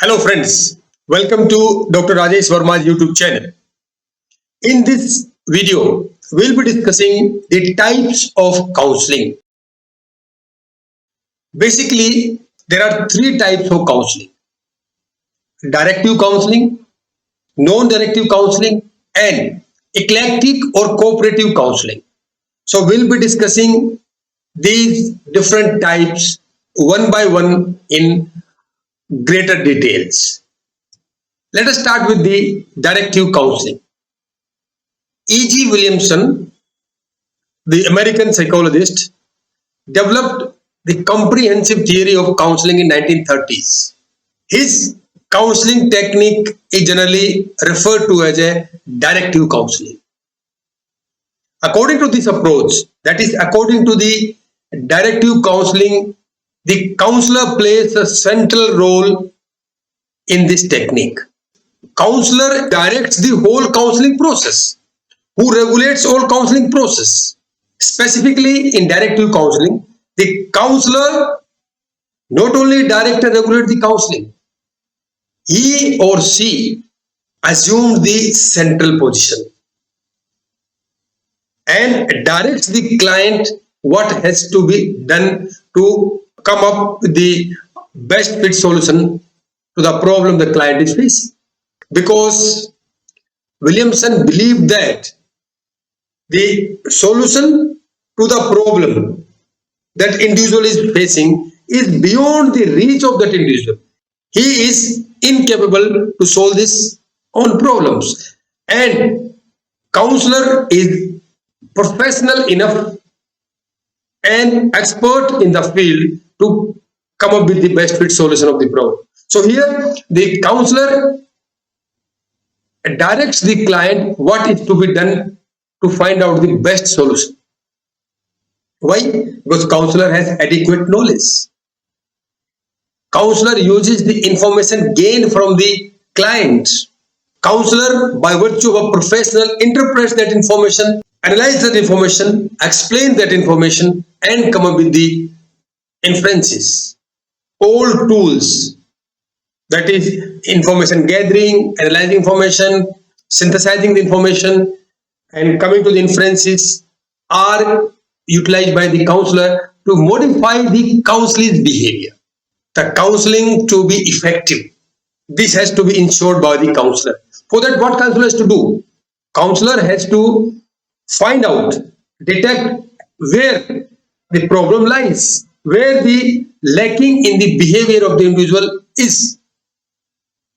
Hello friends, welcome to Dr. Rajesh Verma's YouTube channel. In this video, we'll be discussing the types of counseling. Basically, there are three types of counseling: directive counseling, non-directive counseling, and eclectic or cooperative counseling. So we'll be discussing these different types one by one in greater details. Let us start with the directive counseling. E.G. Williamson, the American psychologist, developed the comprehensive theory of counseling in 1930s. His counseling technique is generally referred to as a directive counseling. According to this approach, that is, according to the directive counseling, the counselor plays a central role in this technique. Counselor directs the whole counseling process, who regulates all counseling process. Specifically in directive counseling, the counselor not only direct and regulate the counseling, he or she assumed the central position and directs the client what has to be done to come up with the best fit solution to the problem the client is facing. Because Williamson believed that the solution to the problem that individual is facing is beyond the reach of that individual. He is incapable to solve his own problems, and counselor is professional enough and expert in the field to come up with the best fit solution of the problem. So here the counselor directs the client what is to be done to find out the best solution. Why? Because counselor has adequate knowledge. Counselor uses the information gained from the client. Counselor, by virtue of a professional, interprets that information, analyze that information, explain that information, and come up with the inferences. All tools, that is information gathering, analyzing information, synthesizing the information, and coming to the inferences, are utilized by the counselor to modify the counselor's behavior. The counseling to be effective, this has to be ensured by the counselor. For that, what counselor has to do? Counselor has to find out, detect where the problem lies, where the lacking in the behavior of the individual is.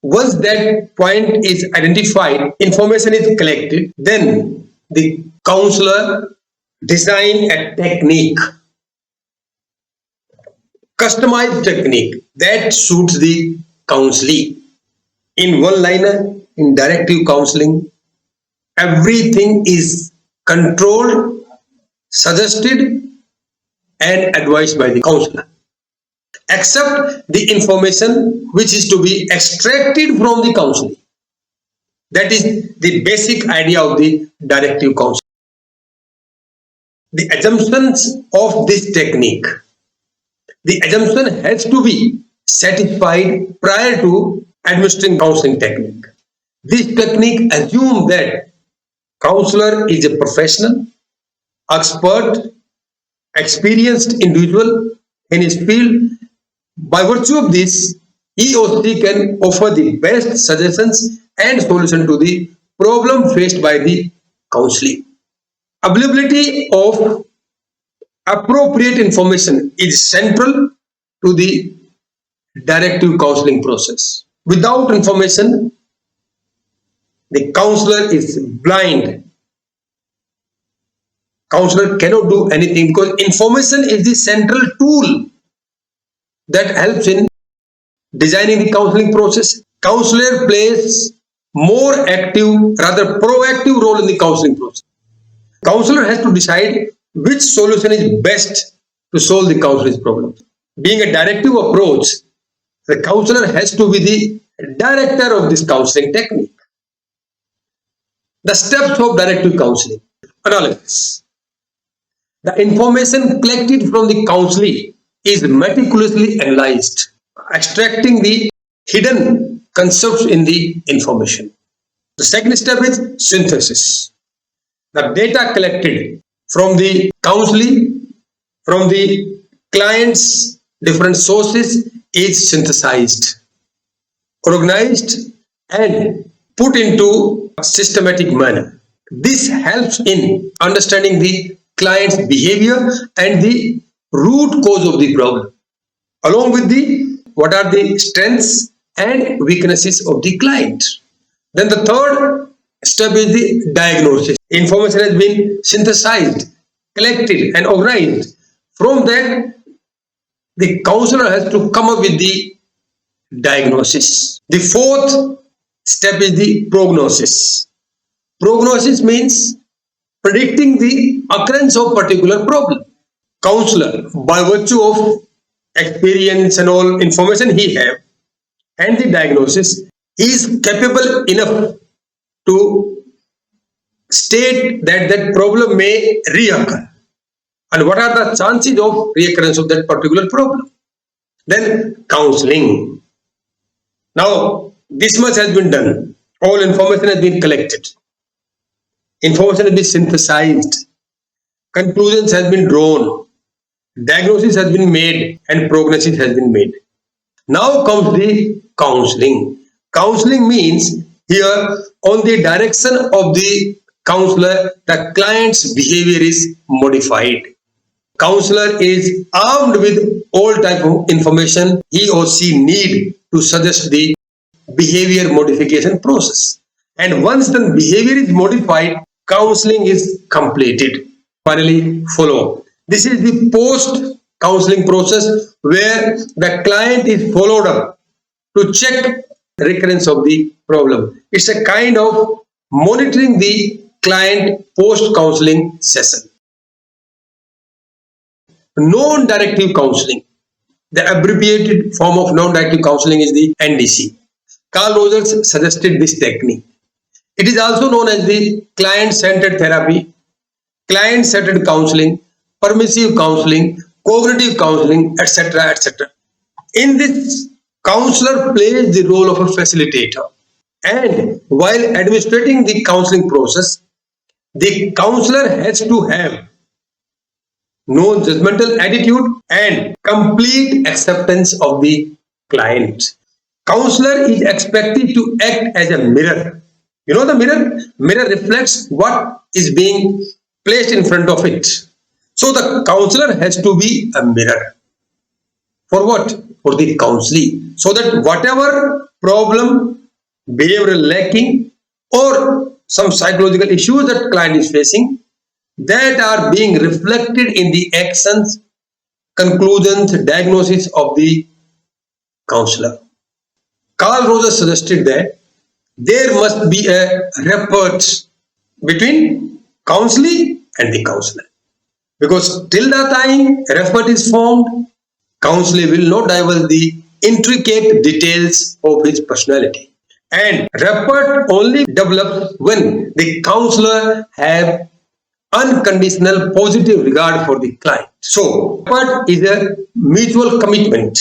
Once that point is identified, information is collected, then the counselor design a technique, customized technique that suits the counselee. In one liner, in directive counseling, everything is controlled, suggested, and advised by the counselor, except the information which is to be extracted from the counseling. That is the basic idea of the directive counseling. The assumptions of this technique, the assumption has to be satisfied prior to administering counseling technique. This technique assumes that counselor is a professional, expert, experienced individual in his field. By virtue of this, he or she can offer the best suggestions and solution to the problem faced by the counselee. Availability of appropriate information is central to the directive counseling process. Without information, the counselor is blind. Counselor cannot do anything because information is the central tool that helps in designing the counseling process. Counselor plays more active, rather proactive role in the counseling process. Counselor has to decide which solution is best to solve the counselor's problem. Being a directive approach, the counselor has to be the director of this counseling technique. The steps of directive counseling: analysis. The information collected from the counselee is meticulously analyzed, extracting the hidden concepts in the information. The second step is synthesis. The data collected from the counseling, from the client's different sources is synthesized, organized, and put into a systematic manner. This helps in understanding the client's behavior and the root cause of the problem, along with the what are the strengths and weaknesses of the client. Then the third step is the diagnosis. Information has been synthesized, collected, and organized. From that, the counselor has to come up with the diagnosis. The fourth step is the prognosis. Prognosis means predicting the occurrence of particular problem. Counselor, by virtue of experience and all information he have and the diagnosis, he is capable enough to state that that problem may reoccur and what are the chances of reoccurrence of that particular problem. Then counseling. Now this much has been done. All information has been collected. Information has been synthesized. Conclusions has been drawn. Diagnosis has been made and prognosis has been made. Now comes the counseling. Counseling means here on the direction of the counselor, the client's behavior is modified. Counselor is armed with all type of information he or she need to suggest the behavior modification process. And once the behavior is modified, counseling is completed. Finally, follow up. This is the post counseling process where the client is followed up to check recurrence of the problem. It's a kind of monitoring the client post counseling session. Non-directive counseling. The abbreviated form of non-directive counseling is the NDC. Carl Rogers suggested this technique. It is also known as the client-centered therapy, client-centered counseling, permissive counseling, cognitive counseling, etc., etc. In this, counselor plays the role of a facilitator, and while administrating the counseling process, the counselor has to have non-judgmental attitude and complete acceptance of the client. Counselor is expected to act as a mirror. You know the mirror? Mirror reflects what is being placed in front of it. So the counselor has to be a mirror. For what? For the counseling. So that whatever problem, behavioral lacking, or some psychological issues that client is facing, that are being reflected in the actions, conclusions, diagnosis of the counselor. Carl Rogers suggested that there must be a rapport between counselee and the counselor. Because till the time a rapport is formed, counselor will not divulge the intricate details of his personality. And rapport only develops when the counselor have unconditional positive regard for the client. So, rapport is a mutual commitment.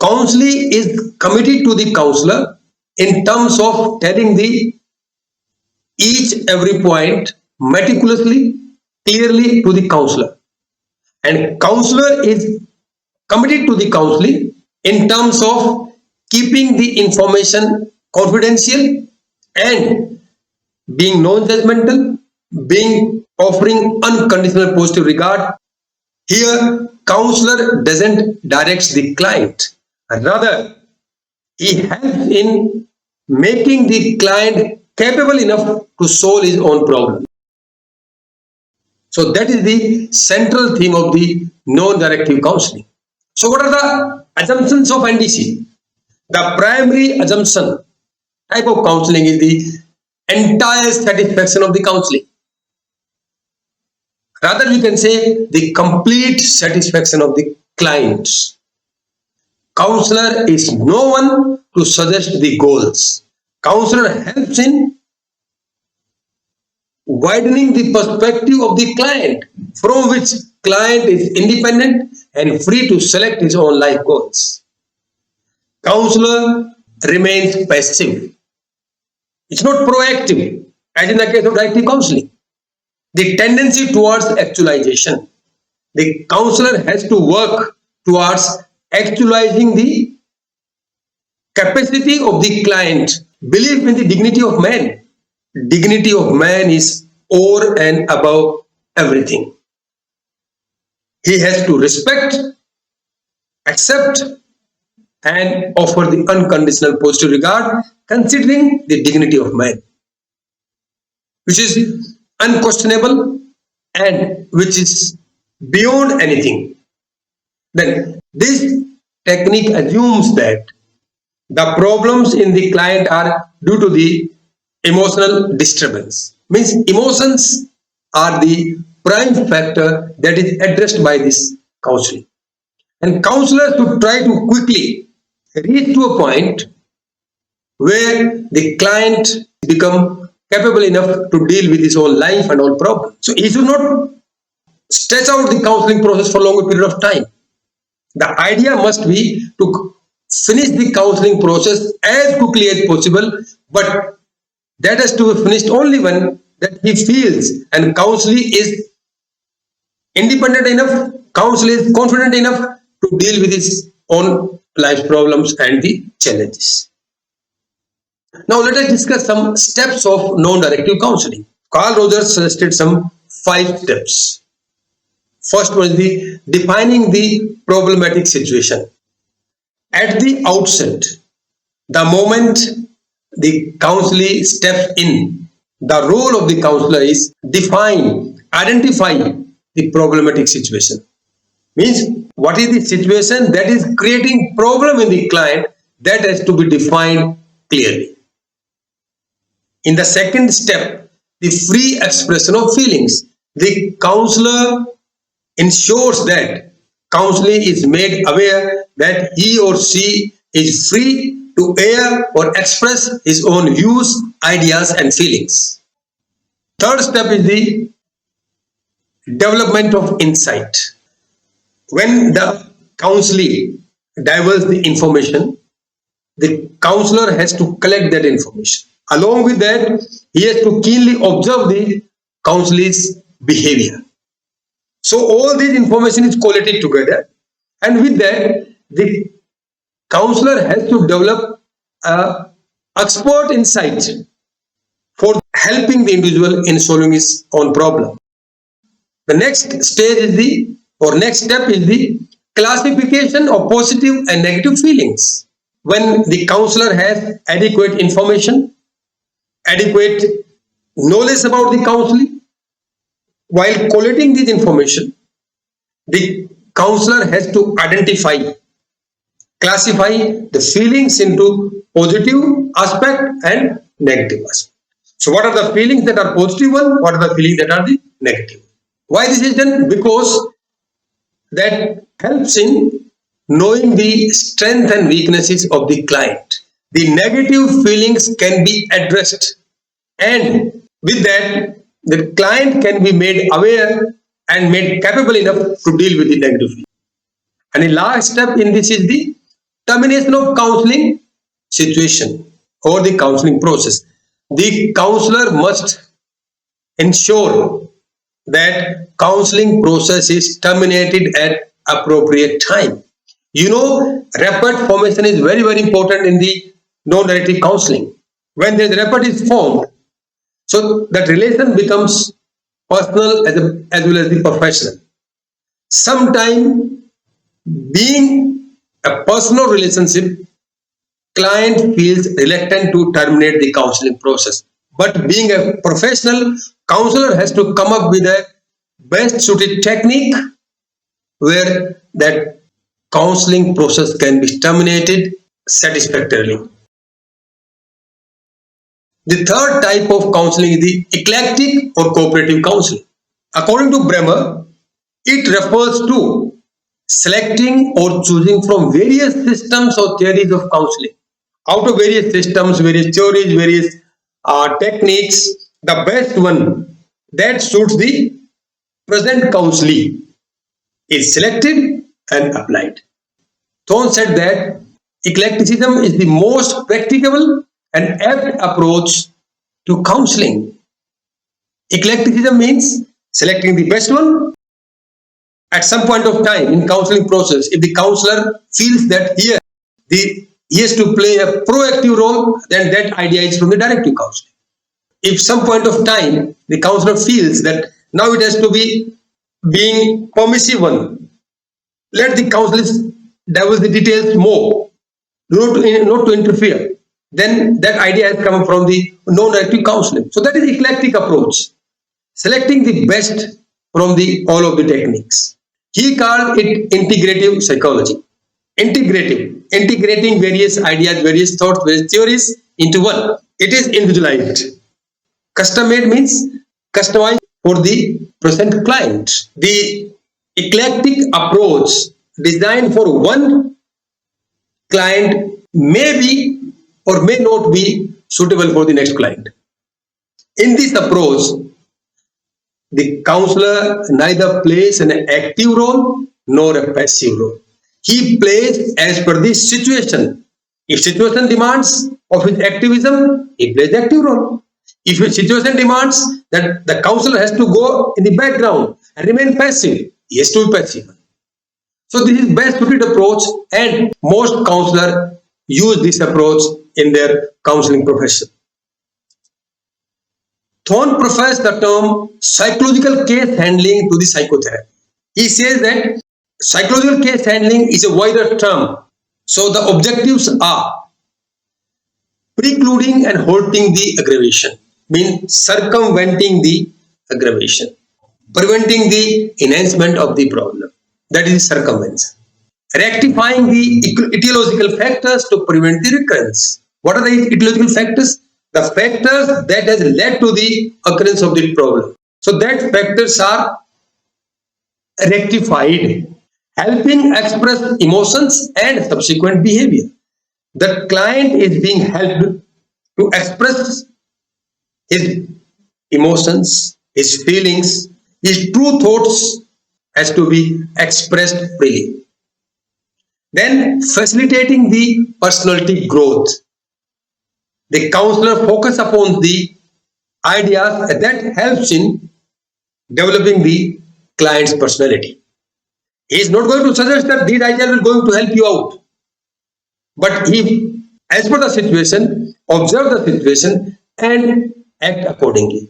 Counselee is committed to the counselor in terms of telling the every point meticulously, clearly to the counselor. And counselor is committed to the counselee in terms of keeping the information confidential and being non-judgmental, being offering unconditional positive regard. Here, counselor doesn't direct the client. Rather, he helps in making the client capable enough to solve his own problem. So that is the central theme of the non-directive counseling. So what are the assumptions of NDC? The primary assumption type of counseling is the entire satisfaction of the counseling. Rather, we can say the complete satisfaction of the clients. Counselor is no one to suggest the goals. Counselor helps in widening the perspective of the client, from which client is independent and free to select his own life goals. counselor remains passive. It's not proactive, as in the case of directive counseling. The tendency towards actualization. The counselor has to work towards actualizing the capacity of the client. Believe in the dignity of man. Dignity of man is over and above everything. He has to respect, accept, and offer the unconditional positive regard, considering the dignity of man, which is unquestionable and which is beyond anything. Then this technique assumes that the problems in the client are due to the emotional disturbance. Means emotions are the prime factor that is addressed by this counseling. And counselors should try to quickly reach to a point where the client become capable enough to deal with his own life and all problems. So he should not stretch out the counseling process for a longer period of time. The idea must be to finish the counseling process as quickly as possible, but that has to be finished only when that he feels and counseling is independent enough, counselor is confident enough to deal with his own life problems and the challenges. Now let us discuss some steps of non-directive counseling. Carl Rogers suggested some 5 steps. First one is the defining the problematic situation. At the outset, the moment the counselee steps in, the role of the counselor is define, identify the problematic situation. Means what is the situation that is creating problem in the client, that has to be defined clearly. In the second step, the free expression of feelings. The counselor ensures that counselee is made aware that he or she is free to air or express his own views, ideas and feelings. Third step is the development of insight. When the counselee divulges the information, the counselor has to collect that information. Along with that, he has to keenly observe the counselee's behavior. So all this information is collated together, and with that, the counselor has to develop expert insight for helping the individual in solving his own problem. The next stage is next step is the classification of positive and negative feelings. When the counselor has adequate information, adequate knowledge about the counseling, while collating this information, the counselor has to identify, classify the feelings into positive aspect and negative aspect. So what are the feelings that are positive one? What are the feelings that are the negative? Why this is done? Because that helps in knowing the strength and weaknesses of the client. The negative feelings can be addressed, and with that, the client can be made aware and made capable enough to deal with the negative feelings. And the last step in this is the termination of counseling situation or the counseling process. The counselor must ensure that counseling process is terminated at appropriate time. You know, rapport formation is very, very important in the non-directive counseling. When the rapport is formed, so that relation becomes personal as well as the professional. Sometimes, being a personal relationship, client feels reluctant to terminate the counseling process. But being a professional, counselor has to come up with a best suited technique where that counseling process can be terminated satisfactorily. The third type of counseling is the eclectic or cooperative counseling. According to Bremer, it refers to selecting or choosing from various systems or theories of counseling. Out of various systems, various theories, various techniques, the best one that suits the present counselee is selected and applied. Thorne said that Eclecticism is the most practicable and apt approach to counseling. Eclecticism means selecting the best one at some point of time in counseling process. If the counselor feels that here he has to play a proactive role, then that idea is from the directive counseling. If some point of time the counselor feels that now it has to be being permissive one, let the counselors divulge the details more, not to interfere, then that idea has come from the non-directive counseling. So that is eclectic approach, selecting the best from the all of the techniques. He called it integrative psychology. Integrating various ideas, various thoughts, various theories into one. It is individualized. Custom made means customized for the present client. The eclectic approach designed for one client may be or may not be suitable for the next client. In this approach, the counselor neither plays an active role nor a passive role. He plays as per the situation. If situation demands of his activism, he plays the active role. If a situation demands that the counselor has to go in the background and remain passive, he has to be passive. So this is best suited approach, and most counselors use this approach in their counseling profession. Thorne prefers the term psychological case handling to the psychotherapy. He says that psychological case handling is a wider term. So the objectives are precluding and halting the aggravation, means circumventing the aggravation, preventing the enhancement of the problem, that is circumvention, rectifying the etiological factors to prevent the recurrence. What are the etiological factors? The factors that has led to the occurrence of the problem. So that factors are rectified, helping express emotions and subsequent behavior. The client is being helped to express his emotions, his feelings, his true thoughts has to be expressed freely. Then facilitating the personality growth. The counselor focus upon the ideas that helps in developing the client's personality. He is not going to suggest that these ideas are going to help you out, but he, as per the situation, observe the situation and act accordingly,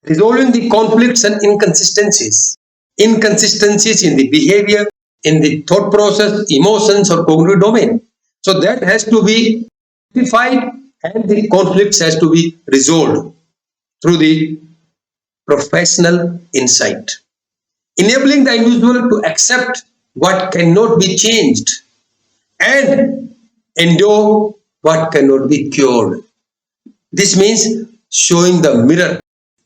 resolving the conflicts and inconsistencies in the behavior, in the thought process, emotions, or cognitive domain. So that has to be rectified, and the conflicts has to be resolved through the professional insight, enabling the individual to accept what cannot be changed and endure what cannot be cured. This means showing the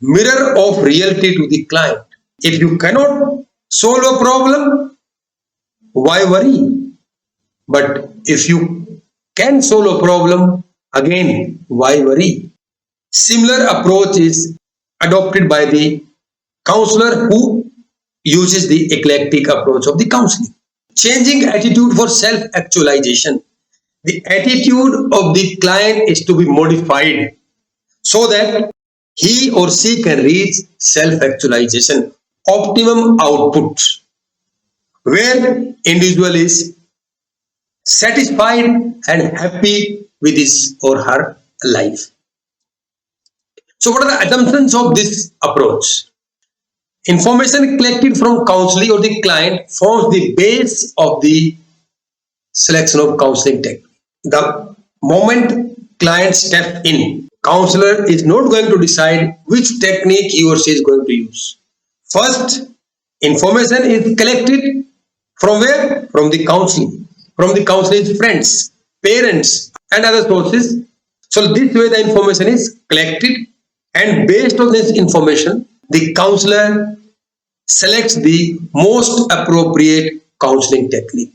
mirror of reality to the client. If you cannot solve a problem, why worry? But if you can solve a problem, again, why worry? Similar approach is adopted by the counselor who uses the eclectic approach of the counseling. Changing attitude for self-actualization. The attitude of the client is to be modified so that he or she can reach self-actualization, optimum output, where individual is satisfied and happy with his or her life. So what are the assumptions of this approach? Information collected from counseling or the client forms the base of the selection of counseling technique. The moment client steps in, counselor is not going to decide which technique he or she is going to use. First, information is collected from where? From the counseling. From the counselor's friends, parents, and other sources. So this way the information is collected, and based on this information, the counselor selects the most appropriate counseling technique.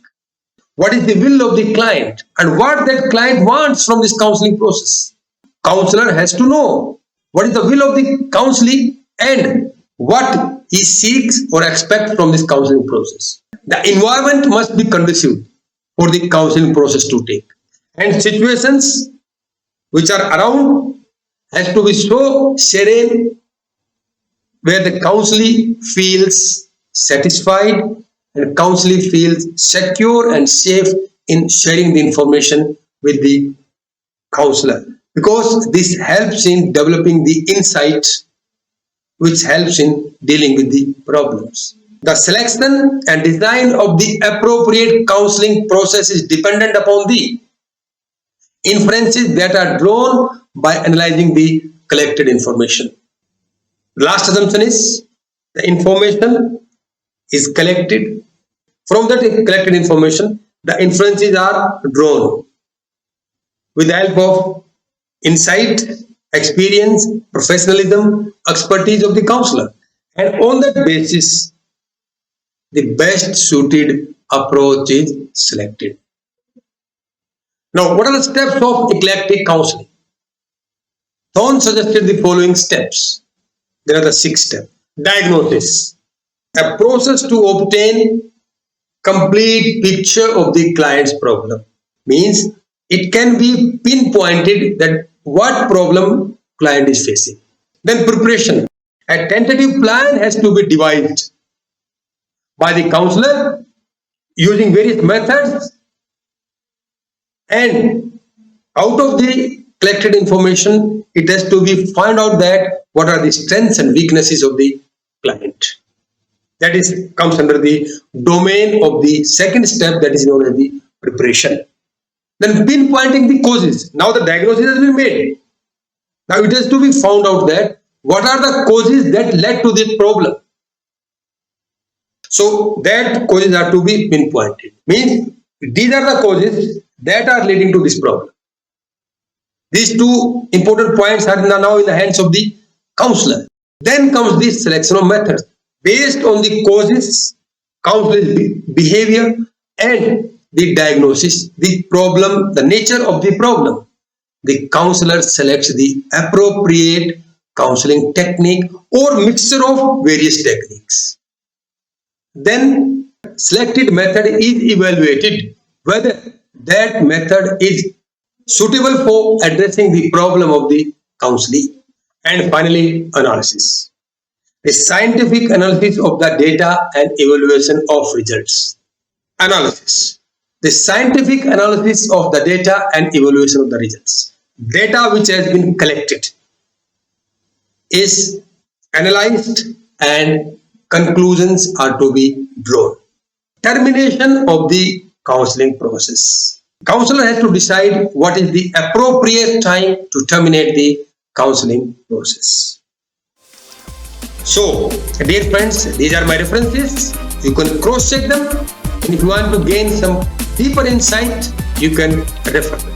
What is the will of the client and what that client wants from this counseling process? Counselor has to know what is the will of the counseling and what he seeks or expects from this counseling process. The environment must be conducive for the counseling process to take. and situations which are around has to be so serene where the counselee feels satisfied and counselee feels secure and safe in sharing the information with the counselor, because this helps in developing the insights which helps in dealing with the problems. The selection and design of the appropriate counseling process is dependent upon the inferences that are drawn by analyzing the collected information. Last assumption is the information is collected. From that collected information, the inferences are drawn with the help of insight, experience, professionalism, expertise of the counselor. And on that basis, the best suited approach is selected. Now, what are the steps of eclectic counseling? Thorne suggested the following steps. There are the 6 steps. Diagnosis, a process to obtain complete picture of the client's problem. Means it can be pinpointed that what problem client is facing. Then preparation, a tentative plan has to be devised by the counselor using various methods, and out of the collected information it has to be find out that what are the strengths and weaknesses of the client. That is comes under the domain of the second step, that is known as the preparation. Then pinpointing the causes. Now the diagnosis has been made. Now it has to be found out that what are the causes that led to this problem. So that causes are to be pinpointed. Means these are the causes that are leading to this problem. These 2 important points are now in the hands of the counselor. Then comes the selection of methods. Based on the causes, counselor's behavior and the diagnosis, the problem, the nature of the problem, the counselor selects the appropriate counseling technique or mixture of various techniques. Then selected method is evaluated whether that method is suitable for addressing the problem of the counselee. And finally, analysis, the scientific analysis of the data and evaluation of results. Analysis, the scientific analysis of the data and evaluation of the results. Data which has been collected is analyzed and conclusions are to be drawn. Termination of the counseling process. Counselor has to decide what is the appropriate time to terminate the counseling process. So, dear friends, these are my references. You can cross-check them, and if you want to gain some deeper insight, you can refer them.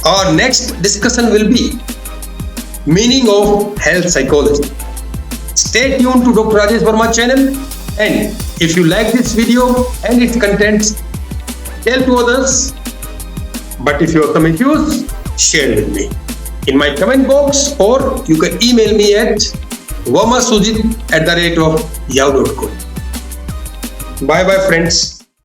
Our next discussion will be meaning of health psychology. Stay tuned to Dr. Rajesh Verma channel, and if you like this video and its contents, tell to others. But if you have some issues, share with me in my comment box, or you can email me at vermasujit@yahoo.com. Bye bye friends.